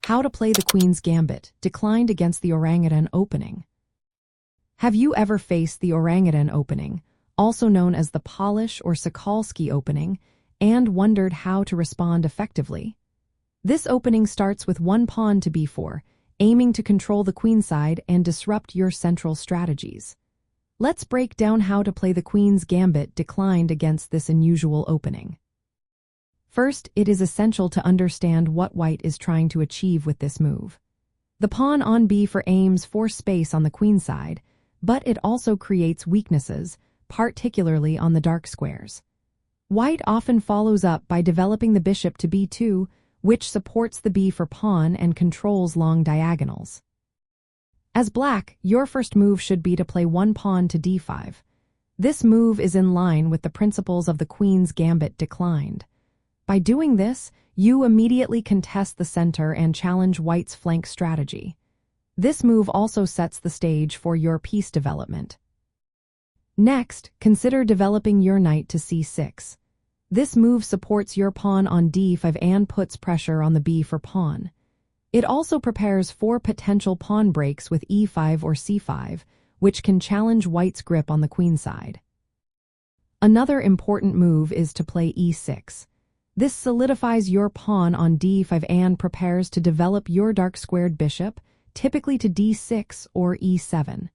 How to play the Queen's Gambit, declined against the Orangutan Opening. Have you ever faced the Orangutan Opening, also known as the Polish or Sokolski Opening, and wondered how to respond effectively? This opening starts with one pawn to b4, aiming to control the queenside and disrupt your central strategies. Let's break down how to play the Queen's Gambit declined against this unusual opening. First, it is essential to understand what white is trying to achieve with this move. The pawn on b4 aims for space on the queenside, but it also creates weaknesses, particularly on the dark squares. White often follows up by developing the bishop to b2, which supports the b4 pawn and controls long diagonals. As black, your first move should be to play one pawn to d5. This move is in line with the principles of the Queen's Gambit declined. By doing this, you immediately contest the center and challenge white's flank strategy. This move also sets the stage for your piece development. Next, consider developing your knight to c6. This move supports your pawn on d5 and puts pressure on the b4 pawn. It also prepares for potential pawn breaks with e5 or c5, which can challenge white's grip on the queenside. Another important move is to play e6. This solidifies your pawn on d5 and prepares to develop your dark-squared bishop, typically to d6 or e7.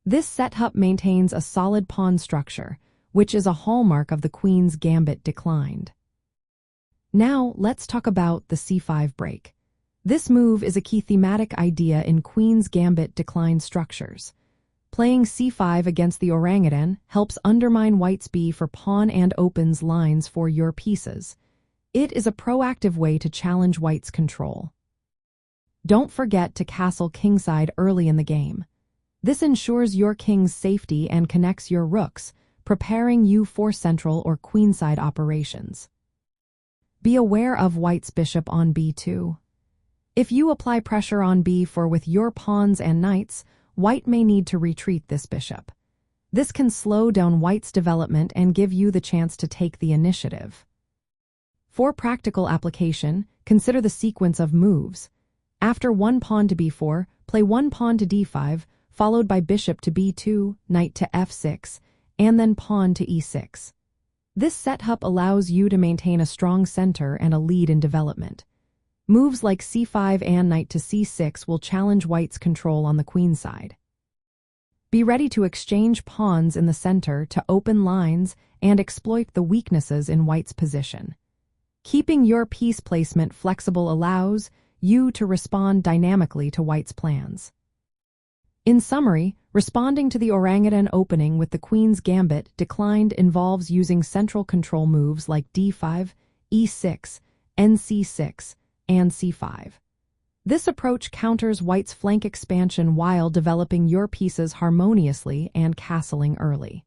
This setup maintains a solid pawn structure, which is a hallmark of the Queen's Gambit declined. Now, let's talk about the c5 break. This move is a key thematic idea in Queen's Gambit declined structures. Playing c5 against the orangutan helps undermine white's b4 pawn and opens lines for your pieces. It is a proactive way to challenge white's control. Don't forget to castle kingside early in the game. This ensures your king's safety and connects your rooks, preparing you for central or queenside operations. Be aware of white's bishop on b2. If you apply pressure on b4 with your pawns and knights, white may need to retreat this bishop. This can slow down white's development and give you the chance to take the initiative. For practical application, consider the sequence of moves. After one pawn to b4, play one pawn to d5, followed by bishop to b2, knight to f6, and then pawn to e6. This setup allows you to maintain a strong center and a lead in development. Moves like c5 and knight to c6 will challenge white's control on the queenside. Be ready to exchange pawns in the center to open lines and exploit the weaknesses in white's position. Keeping your piece placement flexible allows you to respond dynamically to white's plans. In summary, responding to the Orangutan Opening with the Queen's Gambit declined involves using central control moves like d5, e6, nc6, and c5. This approach counters white's flank expansion while developing your pieces harmoniously and castling early.